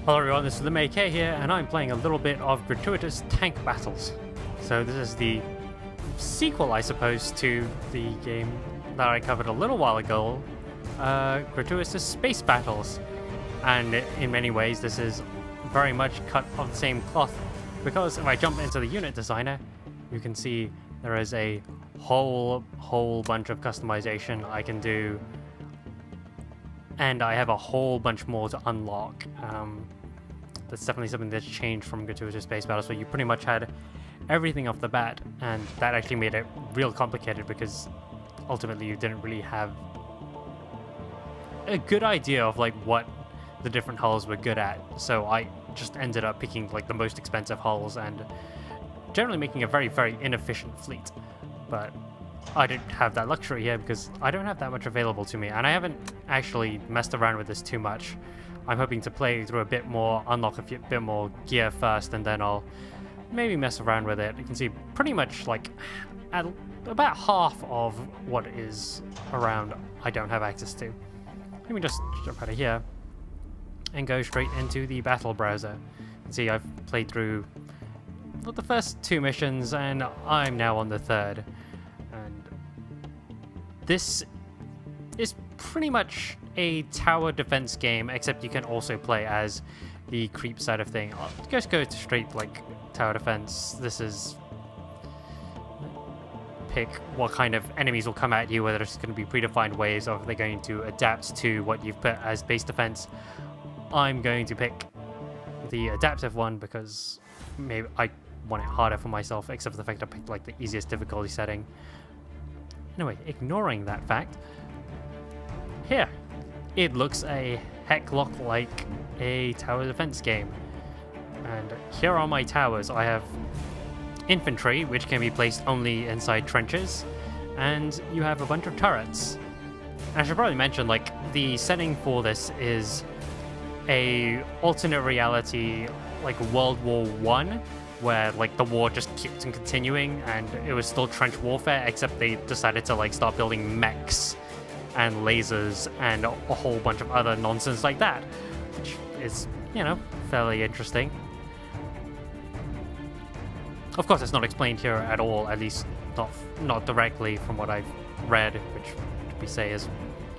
Hello everyone, this is the AK here, and I'm playing a little bit of Gratuitous Tank Battles. So this is the sequel, I suppose, to the game that I covered a little while ago, Gratuitous Space Battles. And in many ways, this is very much cut of the same cloth, because if I jump into the unit designer, you can see there is a whole bunch of customization I can do, and I have a whole bunch more to unlock. That's definitely something that's changed from Gratuitous Space Battles, where you pretty much had everything off the bat, and that actually made it real complicated because ultimately you didn't really have a good idea of like what the different hulls were good at. So I just ended up picking like the most expensive hulls and generally making a very inefficient fleet. But I didn't have that luxury here because I don't have that much available to me, and I haven't actually messed around with this too much. I'm hoping to play through a bit more, unlock a bit more gear first, and then I'll maybe mess around with it. You can see pretty much like at about half of what is around I don't have access to. Let me just jump out of here and go straight into the battle browser. You can see I've played through the first two missions and I'm now on the third. And this is pretty much a tower defense game, except you can also play as the creep side of thing. I'll just go to straight like tower defense. This is pick what kind of enemies will come at you, whether it's going to be predefined waves or if they're going to adapt to what you've put as base defense. I'm going to pick the adaptive one because maybe I want it harder for myself, except for the fact I picked like the easiest difficulty setting. Anyway, ignoring that fact, here, it looks a heck lot like a tower defense game. And here are my towers. I have infantry, which can be placed only inside trenches, and you have a bunch of turrets. And I should probably mention, like, the setting for this is a alternate reality, like World War One, where like the war just kept on continuing, and it was still trench warfare, except they decided to like start building mechs and lasers and a whole bunch of other nonsense like that, which is, you know, fairly interesting. Of course, it's not explained here at all, at least not directly from what I've read, which we say is,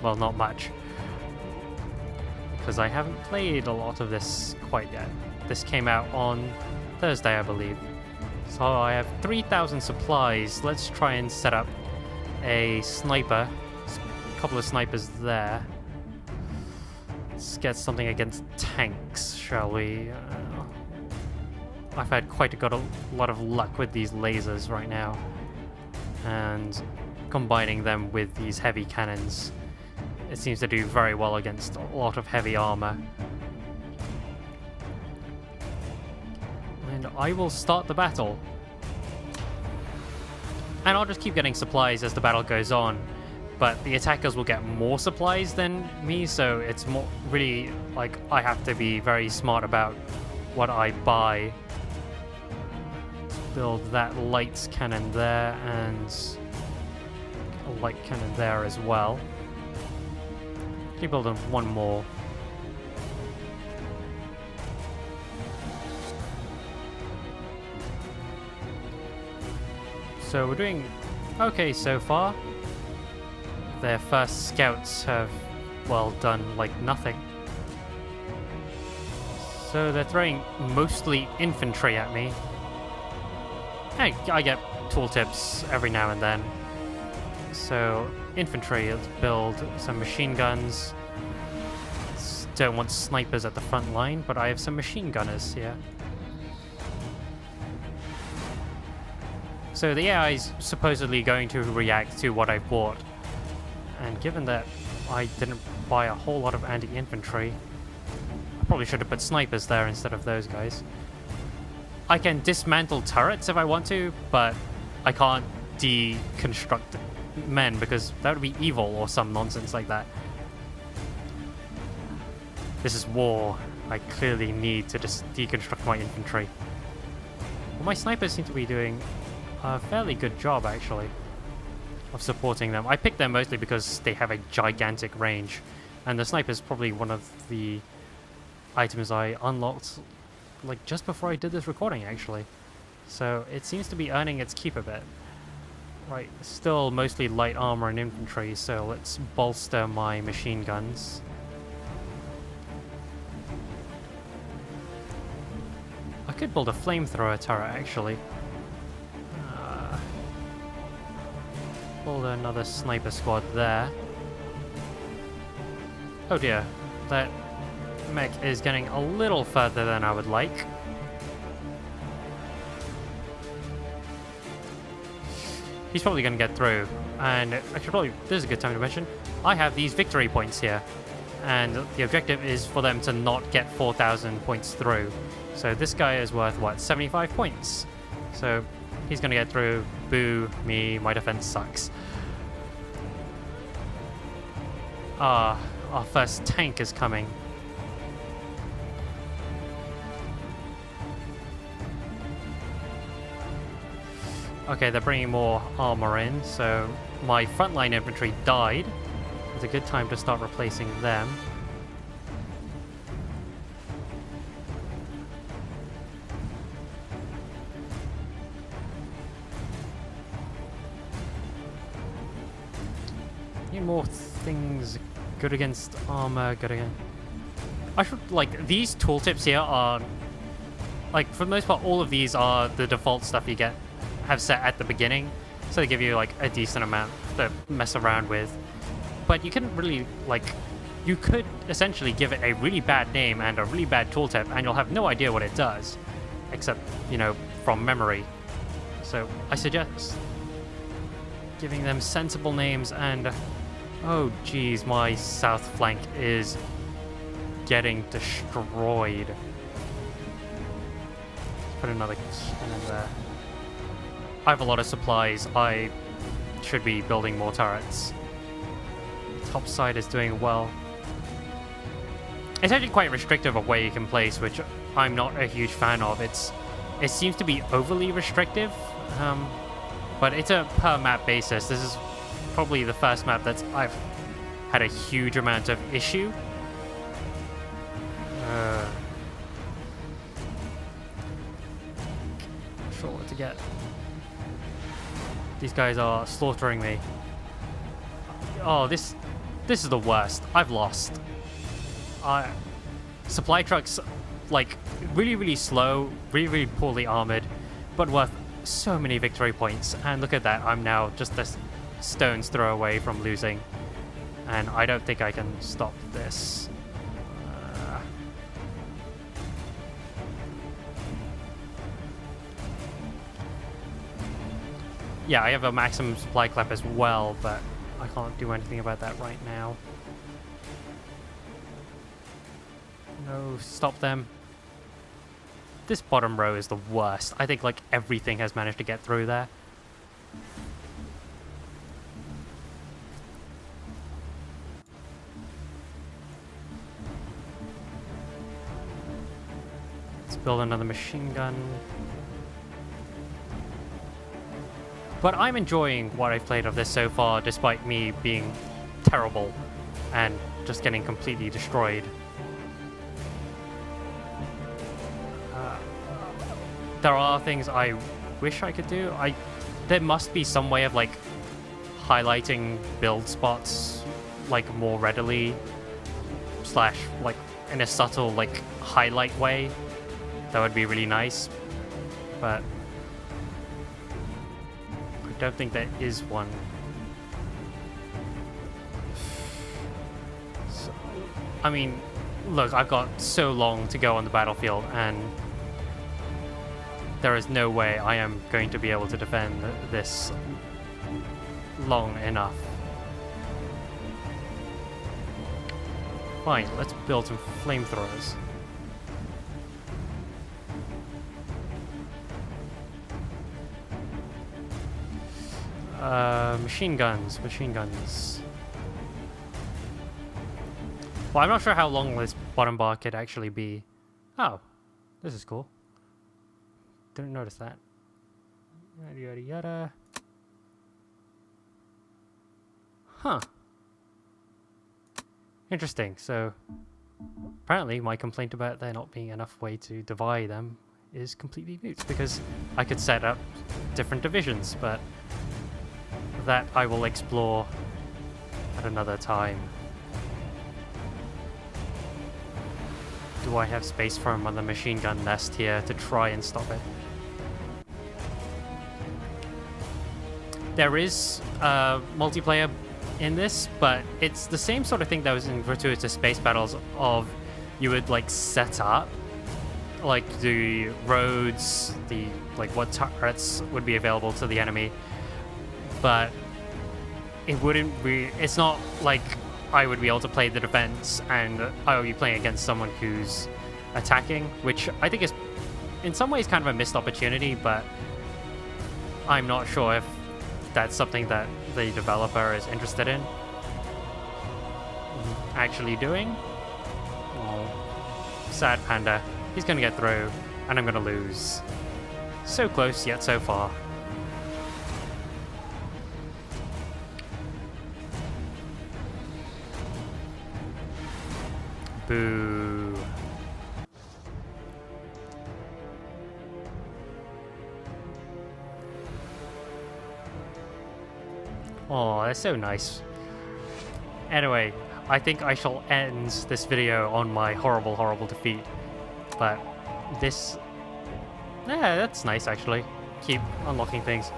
well, not much, because I haven't played a lot of this quite yet. This came out on Thursday, I believe. So I have 3,000 supplies. Let's try and set up a sniper. A couple of snipers there. Let's get something against tanks, shall we? I've had quite a lot of luck with these lasers right now, and combining them with these heavy cannons, it seems to do very well against a lot of heavy armor. And I will start the battle. And I'll just keep getting supplies as the battle goes on, but the attackers will get more supplies than me, so it's more really like I have to be very smart about what I buy. Let's build that light cannon there and a light cannon there as well. Keep building one more. So we're doing okay so far. Their first scouts have, well, done like nothing. So they're throwing mostly infantry at me. Hey, I get tooltips every now and then. So infantry, let's build some machine guns. Don't want snipers at the front line, but I have some machine gunners here. So the AI is supposedly going to react to what I bought. And given that I didn't buy a whole lot of anti-infantry, I probably should have put snipers there instead of those guys. I can dismantle turrets if I want to, but I can't deconstruct men because that would be evil or some nonsense like that. This is war. I clearly need to just deconstruct my infantry. Well, my snipers seem to be doing a fairly good job, actually, of supporting them. I picked them mostly because they have a gigantic range, and the sniper is probably one of the items I unlocked like just before I did this recording actually. So it seems to be earning its keep a bit. Right, still mostly light armor and infantry, so let's bolster my machine guns. I could build a flamethrower turret actually. Build another sniper squad there. Oh dear, that mech is getting a little further than I would like. He's probably going to get through, and actually this is a good time to mention, I have these victory points here, and the objective is for them to not get 4,000 points through. So this guy is worth, what, 75 points? So he's going to get through. Boo me, my defense sucks. Our first tank is coming. Okay, they're bringing more armor in, so my frontline infantry died. It's a good time to start replacing them. Need more things good against armor, good against... I should, like, these tooltips here are... Like, for the most part, all of these are the default stuff you have set at the beginning, so they give you like a decent amount to mess around with. But you couldn't really, like, you could essentially give it a really bad name and a really bad tooltip and you'll have no idea what it does, except, you know, from memory. So I suggest giving them sensible names. And oh geez, my south flank is getting destroyed. Put another cannon there. I have a lot of supplies. I should be building more turrets. Top side is doing well. It's actually quite restrictive of where you can place, which I'm not a huge fan of. It seems to be overly restrictive, but it's a per map basis. This is probably the first map that I've had a huge amount of issue. Not sure what to get. These guys are slaughtering me. Oh, this is the worst. I've lost. Supply trucks, like, really slow, really poorly armored, but worth so many victory points. And look at that, I'm now just a stone's throw away from losing. And I don't think I can stop this. Yeah, I have a maximum supply clip as well, but I can't do anything about that right now. No, stop them. This bottom row is the worst. I think, like, everything has managed to get through there. Let's build another machine gun. But I'm enjoying what I've played of this so far, despite me being terrible and just getting completely destroyed. There are things I wish I could do. There must be some way of, like, highlighting build spots, like, more readily, slash, like, in a subtle, like, highlight way. That would be really nice, but I don't think there is one. So, I mean, look, I've got so long to go on the battlefield, and there is no way I am going to be able to defend this long enough. Fine, let's build some flamethrowers. Machine guns. Well, I'm not sure how long this bottom bar could actually be. Oh, this is cool. Didn't notice that. Yada yada yada. Huh. Interesting. So apparently my complaint about there not being enough way to divide them is completely moot, because I could set up different divisions, but that I will explore at another time. Do I have space for another machine gun nest here to try and stop it? There is multiplayer in this, but it's the same sort of thing that was in Gratuitous Space Battles of you would like set up like the roads, the like what turrets would be available to the enemy, but it wouldn't be, it's not like I would be able to play the defense and I would be playing against someone who's attacking, which I think is in some ways kind of a missed opportunity, but I'm not sure if that's something that the developer is interested in actually doing. Oh, sad panda. He's gonna get through, and I'm gonna lose. So close, yet so far. Boo. Oh, that's so nice. Anyway, I think I shall end this video on my horrible, horrible defeat. But this... yeah, that's nice, actually. Keep unlocking things.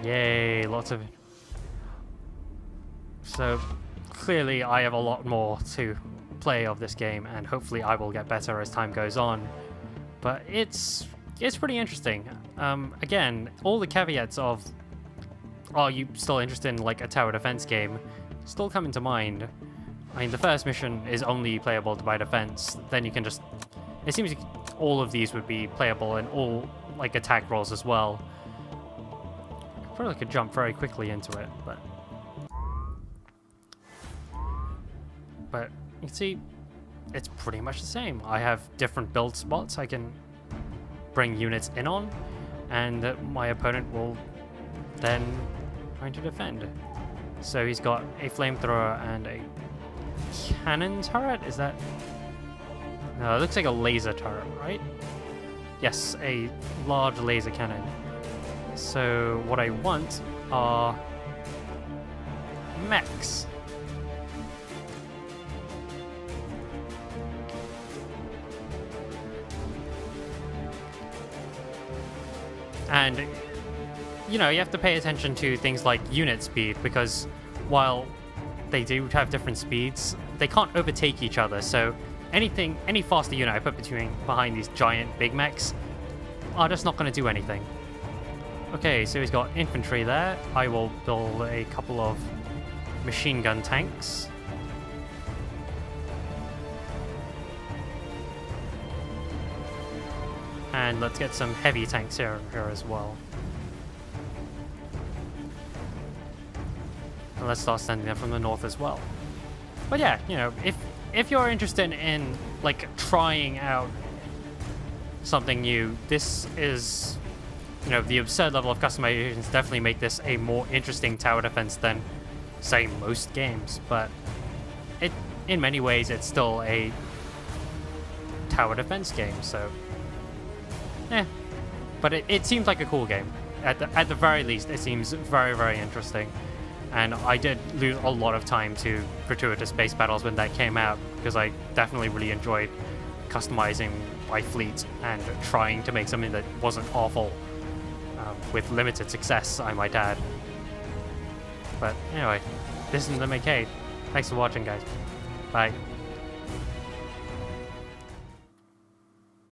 Yay, lots of... So, clearly I have a lot more to play of this game, and hopefully I will get better as time goes on. But it's pretty interesting. Again, all the caveats of... are you still interested in like a tower defense game still come into mind. I mean, the first mission is only playable by defense, then you can just... it seems like all of these would be playable in all like attack rolls as well. I probably could jump very quickly into it, but you can see it's pretty much the same. I have different build spots I can bring units in on, and my opponent will then try to defend. So he's got a flamethrower and a cannon turret? Is that... no, it looks like a laser turret, right? Yes, a large laser cannon. So what I want are mechs. And, you know, you have to pay attention to things like unit speed, because while they do have different speeds, they can't overtake each other. So any faster unit I put behind these giant big mechs are just not going to do anything. Okay, so he's got infantry there. I will build a couple of machine gun tanks. And let's get some heavy tanks here as well. And let's start sending them from the north as well. But yeah, you know, if you're interested in like trying out something new, this is, you know, the absurd level of customizations definitely make this a more interesting tower defense than, say, most games. But it, in many ways, it's still a tower defense game. So, but it seems like a cool game. At the very least, it seems very, very interesting. And I did lose a lot of time to Gratuitous Space Battles when that came out, because I definitely really enjoyed customizing my fleet and trying to make something that wasn't awful, with limited success, I might add. But anyway, this is the Macade. Thanks for watching, guys. Bye.